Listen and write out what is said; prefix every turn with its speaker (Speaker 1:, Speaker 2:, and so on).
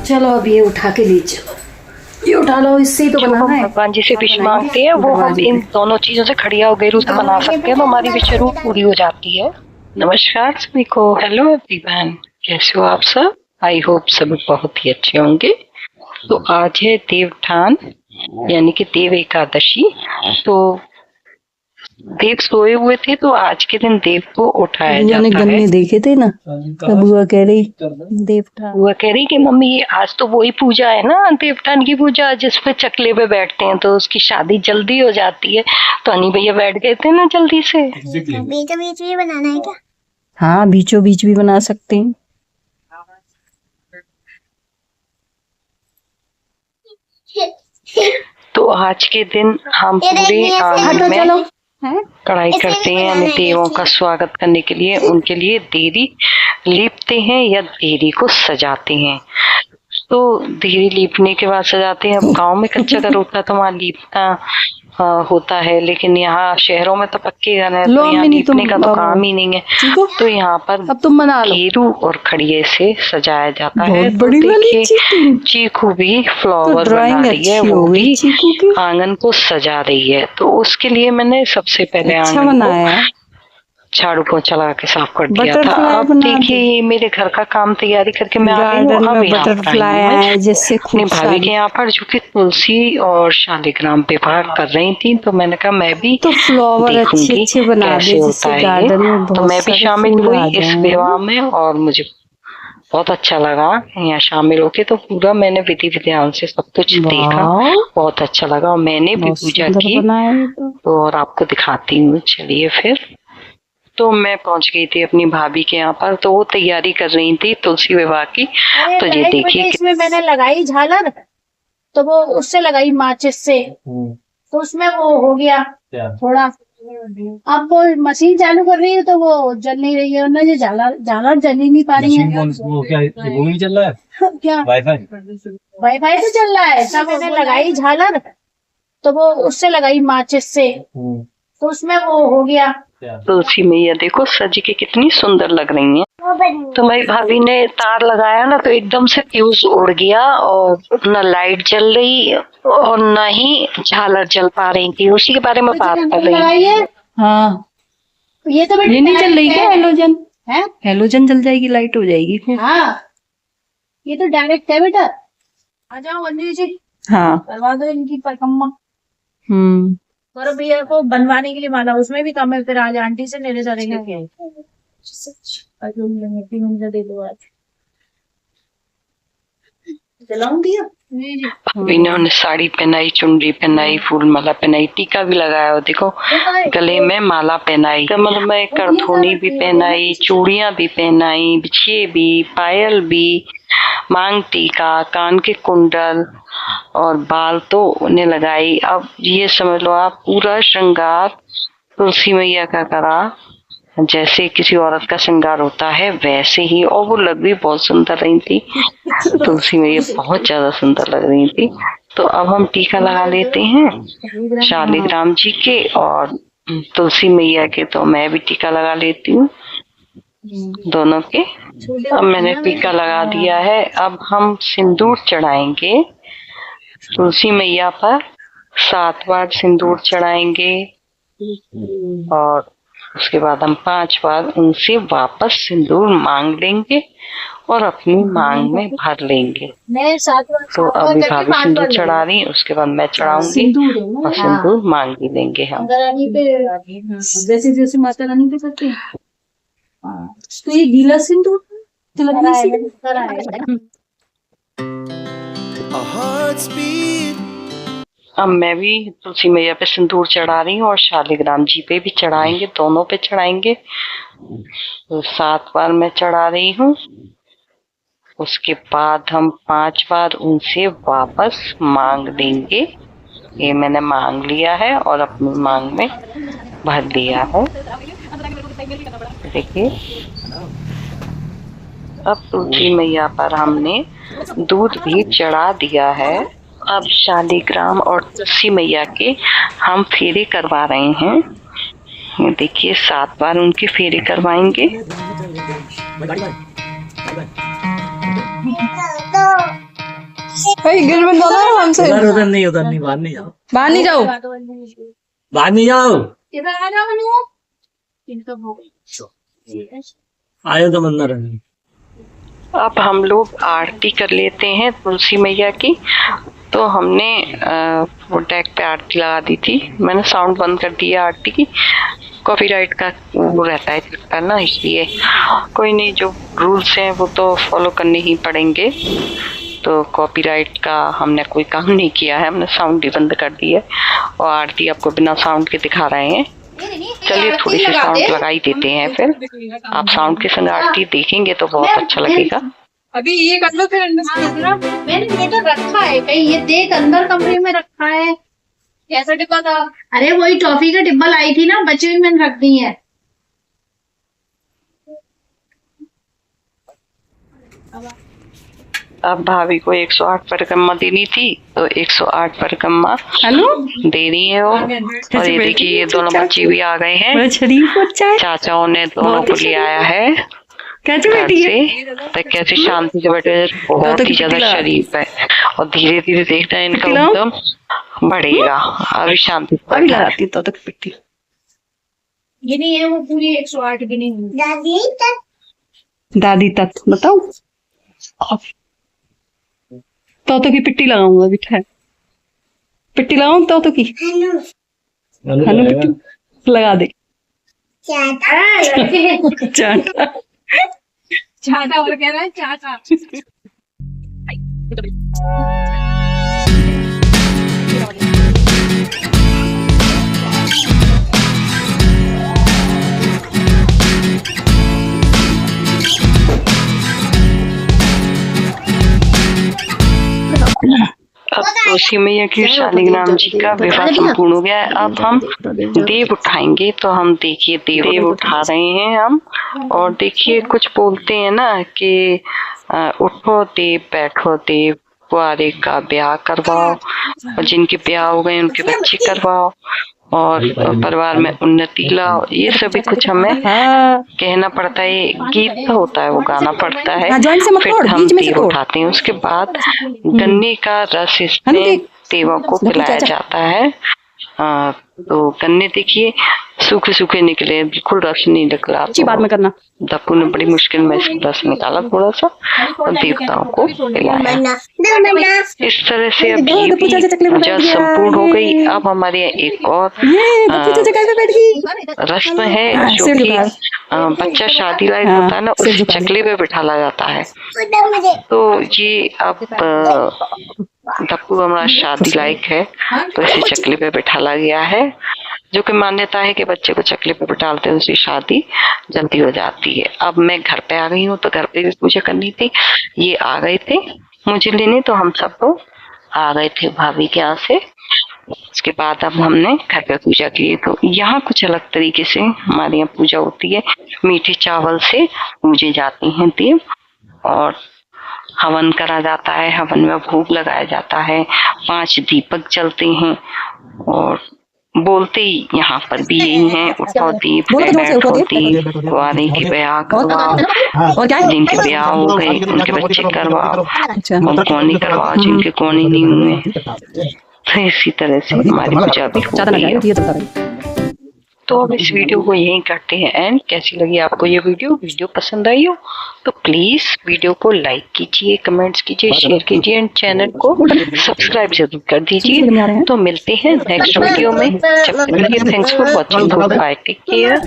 Speaker 1: चलो अब ये उठा के ले चलो, ये उठा लो, इससे ही तो बनाना है।
Speaker 2: भगवान जी से विश मांगते हैं वो हम इन दोनों चीजों से खड़िया वगैरह से बना सकते हैं, तो हमारी विश जरूर पूरी हो जाती है। नमस्कार सभी को, हेलो एवरीवन, कैसे हो आप सब? आई होप सब बहुत ही अच्छे होंगे। तो आज है देवठान यानी कि देव एकादशी। तो देव सोए हुए थे तो आज के दिन देव को उठाया जाता है।
Speaker 1: देखे थे ना, तब बुआ कह रही देवठान,
Speaker 2: बुआ कह रही कि मम्मी आज तो वही पूजा है ना, देवठान की पूजा, जिसपे चकले पे बैठते हैं, तो उसकी शादी जल्दी हो जाती है। तो अनी भैया बैठ गए थे ना जल्दी से।
Speaker 3: बीचों बीच भी बनाना है क्या?
Speaker 1: हाँ, बीचों बीच भी बना सकते हैं।
Speaker 2: तो आज के दिन हम पूरे आंगन में कढ़ाई करते हैं, यानी देवों का स्वागत करने के लिए उनके लिए देरी लीपते हैं या देरी को सजाते हैं। तो देरी लीपने के बाद सजाते हैं। अब गांव में कच्चा घर होता तो वहाँ लीपना होता है, लेकिन यहाँ शहरों में तो पक्के घर है, तो यहाँ लीपने का तो काम ही नहीं है। तो यहाँ पर
Speaker 1: अब तुम बना लो,
Speaker 2: घेरू और खड़िए से सजाया जाता है।
Speaker 1: बहुत बड़ी वाली
Speaker 2: चीकू भी फ्लावर बना रही है, वो भी आंगन को सजा रही है। तो उसके लिए मैंने सबसे पहले आंगन को झाड़ू पोछा लगा के साफ कर दिया था। अब देखिए मेरे घर का काम तैयारी करके मैं आ गई हूँ। अब अपनी भाभी के यहाँ पर जो कि तुलसी और शालिग्राम विवाह कर रही थी, तो मैंने कहा मैं भी
Speaker 1: तो फ्लावर
Speaker 2: देखूंगी कैसे होता है ये। तो मैं भी शामिल हुई इस विवाह में और मुझे बहुत अच्छा लगा यहाँ शामिल होके। तो पूरा मैंने विधि विधान से सब कुछ देखा, बहुत अच्छा लगा और मैंने भी पूजा की। तो और आपको दिखाती हूँ, चलिए फिर। तो मैं पहुंच गई थी अपनी भाभी के यहाँ पर, तो वो तैयारी कर रही थी तुलसी विवाह की। तो ये देखिए
Speaker 3: इसमें मैंने लगाई झालर, तो वो उससे लगाई माचिस से, तो उसमें वो हो गया थोड़ा। अब वो मशीन चालू कर रही है तो वो जल नहीं रही है ना, ये झालर जल ही नहीं पा रही है।
Speaker 4: वो क्या नहीं चल रहा है?
Speaker 3: क्या वाईफाई तो चल रहा है। तब मैंने लगाई झालर, तो वो उससे लगाई माचिस से, तो उसमें वो हो गया।
Speaker 2: तुलसी मैया देखो सज के कितनी सुंदर लग रही हैं। तो मेरी भाभी ने तार लगाया ना, तो एकदम से फ्यूज उड़ गया और न लाइट जल रही और न ही झालर जल पा रही थी। उसी के बारे में बात कर रही है।
Speaker 1: हाँ,
Speaker 3: ये तो
Speaker 1: ये नहीं जल रही क्या? हेलोजन है, हेलोजन जल जाएगी, लाइट हो जाएगी फिर।
Speaker 3: हाँ, ये तो डायरेक्ट है बेटा। आ जाओ अंजलि जी,
Speaker 1: हाँ
Speaker 3: करवा दो इनकी परिक्रमा। और भैया को बनवाने के लिए माला, उसमें भी कम है। फिर आज आंटी से मेरे चलेंगे। दे दो आज जलाऊंगी।
Speaker 2: इन्होंने साड़ी पहनाई, चुनरी पहनाई, फूल माला पहनाई, टीका भी लगाया और देखो गले में माला पहनाई, कमर में करधुनी भी पहनाई, चूड़ियां भी पहनाई, बिछिए भी, पायल भी, मांग टीका, कान के कुंडल और बाल तो उन्हें लगाई। अब ये समझ लो आप पूरा श्रृंगार तुलसी मैया का करा, जैसे किसी औरत का श्रृंगार होता है वैसे ही। और वो लग भी बहुत सुंदर रही थी, तुलसी मैया बहुत ज्यादा सुंदर लग रही थी। तो अब हम टीका लगा लेते हैं शालिग्राम जी के और तुलसी मैया के। तो मैं भी टीका लगा लेती हूँ दोनों के। अब मैंने टीका लगा दिया है। अब हम सिंदूर चढ़ाएंगे तुलसी मैया पर, 7 बार सिंदूर चढ़ाएंगे और उसके बाद हम 5 बार उनसे वापस सिंदूर मांग लेंगे और अपनी मांग में भर लेंगे। तो अभी भाभी सिंदूर चढ़ा रही, उसके बाद मैं चढ़ाऊंगी और सिंदूर मांग भी लेंगे हम।
Speaker 1: जैसे जैसे माता रानी पे करते हैं। तो ये गीला सिंदूर
Speaker 2: अब मैं भी तुलसी मैया पे सिंदूर चढ़ा रही हूँ और शालिग्राम जी पे भी चढ़ाएंगे, दोनों पे चढ़ाएंगे। तो 7 बार मैं चढ़ा रही हूँ। उसके बाद हम 5 बार उनसे वापस मांग लेंगे। ये मैंने मांग लिया है और अपनी मांग में भर लिया है। देखिए अब तुलसी मैया पर हमने दूध भी चढ़ा दिया है। अब शालिग्राम और तुलसी मैया के हम फेरे करवा रहे हैं। देखिए 7 बार उनके फेरे करवाएंगे।
Speaker 5: भाई गिर में जाना है हमसे।
Speaker 4: उधर नहीं बाहर नहीं जाओ,
Speaker 5: बाहर नहीं जाओ।
Speaker 4: बाहर नहीं जाओ।
Speaker 3: इधर आ जाओ मनु। इनको हो गई।
Speaker 4: आयो तो अंदर है।
Speaker 2: अब हम लोग आरती कर लेते हैं तुलसी मैया की। तो हमने वो डेक पे आरती लगा दी थी। मैंने साउंड बंद कर दिया आरती की, कॉपीराइट का वो रहता है चलता ना, इसलिए कोई नहीं, जो रूल्स हैं वो तो फॉलो करने ही पड़ेंगे। तो कॉपीराइट का हमने कोई काम नहीं किया है, हमने साउंड ही बंद कर दिया है और आरती आपको बिना साउंड के दिखा रहे हैं। चलिए थोड़ी सी साउंड लगा ही देते हैं, फिर आप साउंड के संग आरती देखेंगे तो बहुत अच्छा लगेगा।
Speaker 5: अभी ये कर लो फिर अंदर से।
Speaker 3: मैंने ये तो रखा है कहीं, ये देख अंदर कमरे में रखा है।
Speaker 5: कैसा डिब्बा था?
Speaker 3: अरे वही टॉफी का डिब्बा लाई थी ना, बची हुई मैंने रख दी है।
Speaker 2: अब भाभी को 108 परिक्रमा देनी थी तो 108 परिक्रमा
Speaker 5: हेलो
Speaker 2: दे रही है वो। और ये देखिए ये दोनों बच्चे भी आ गए हैं,
Speaker 5: बड़ा शरीफ बच्चा है।
Speaker 2: चाचाओं ने दोनों को ले आया है
Speaker 5: कैसे
Speaker 2: घर
Speaker 5: बैठी है?
Speaker 2: से। तो कैसे शांति से बैठे, बहुत ही ज्यादा शरीफ है और धीरे धीरे देखना है इनका उद्यम बढ़ेगा। अभी शांति से
Speaker 5: अभी
Speaker 2: बैठा है।
Speaker 5: लगाती तो तक पिट्टी।
Speaker 3: गिनी है वो पूरी 108 गिनी हुई।
Speaker 5: दादी तक बताओ। तोतो की पिट्टी लगाऊंगा अभी, ठहर। पिट्टी लगाऊं तोतो की? हनु पिट्टी लगा दे। चाटा
Speaker 3: चाटा और कह रहा है चाटा।
Speaker 2: अब तुलसी मैया की शालिग्राम जी का विवाह संपूर्ण हो गया है। अब हम देव उठाएंगे, तो हम देखिए देव उठा रहे हैं हम। और देखिए कुछ बोलते हैं ना कि उठो देव बैठो देव, कुआरे का ब्याह करवाओ और जिनके ब्याह हो गए उनके बच्चे करवाओ और परिवार में उन्नति लाओ। ये सभी कुछ हमें कहना पड़ता है। गीत तो होता है वो गाना पड़ता है, फिर हम देव उठाते हैं। उसके बाद गन्ने का रस इसमें देवों को पिलाया जाता है। तो गन्ने देखिए सूखे सूखे निकले, बिल्कुल रस नहीं निकला।
Speaker 5: अच्छी बात में करना।
Speaker 2: दप्पू ने बड़ी मुश्किल में इसका रस निकाला थोड़ा सा और देवताओं को पिलाया। इस तरह से अभी पूजा संपूर्ण हो गई। अब हमारे यहाँ एक और रस्म है जो कि बच्चा शादी लायक होता है ना, उस चकले पे बिठाला जाता है। तो ये अब दप्पू हमारा शादी लायक है तो इसे चकले पे बिठाला गया है, जो कि मान्यता है कि बच्चे को चकले पे बिठालते हैं उसकी शादी जल्दी हो जाती है। अब मैं घर पे आ गई हूँ तो घर पे भी पूजा करनी थी। ये आ गए थे मुझे लेने, तो हम सब लोग आ गए थे भाभी के यहाँ से। उसके बाद अब हमने घर पे पूजा की। तो यहाँ कुछ अलग तरीके से हमारे यहाँ पूजा होती है। मीठे चावल से पूजे जाते हैं देव और हवन करा जाता है। हवन में भोग लगाया जाता है, 5 दीपक जलते हैं और बोलते ही यहाँ पर भी यही है, उठो दीप बैठो दीप, कुआरे के ब्याह करवाओ, जिनके ब्याह हो गए उनके बच्चे करवाओ और कौनी करवाओ जिनके कौनी नहीं हुए। तो इसी तरह से हमारी पूजा भी हो गई है। तो अब इस वीडियो को यहीं करते हैं एंड। कैसी लगी आपको ये वीडियो पसंद आई हो तो प्लीज वीडियो को लाइक कीजिए, कमेंट्स कीजिए, शेयर कीजिए एंड चैनल को सब्सक्राइब जरूर कर दीजिए। तो मिलते हैं नेक्स्ट वीडियो में। जब तक के लिए thanks for watching, bye, take care.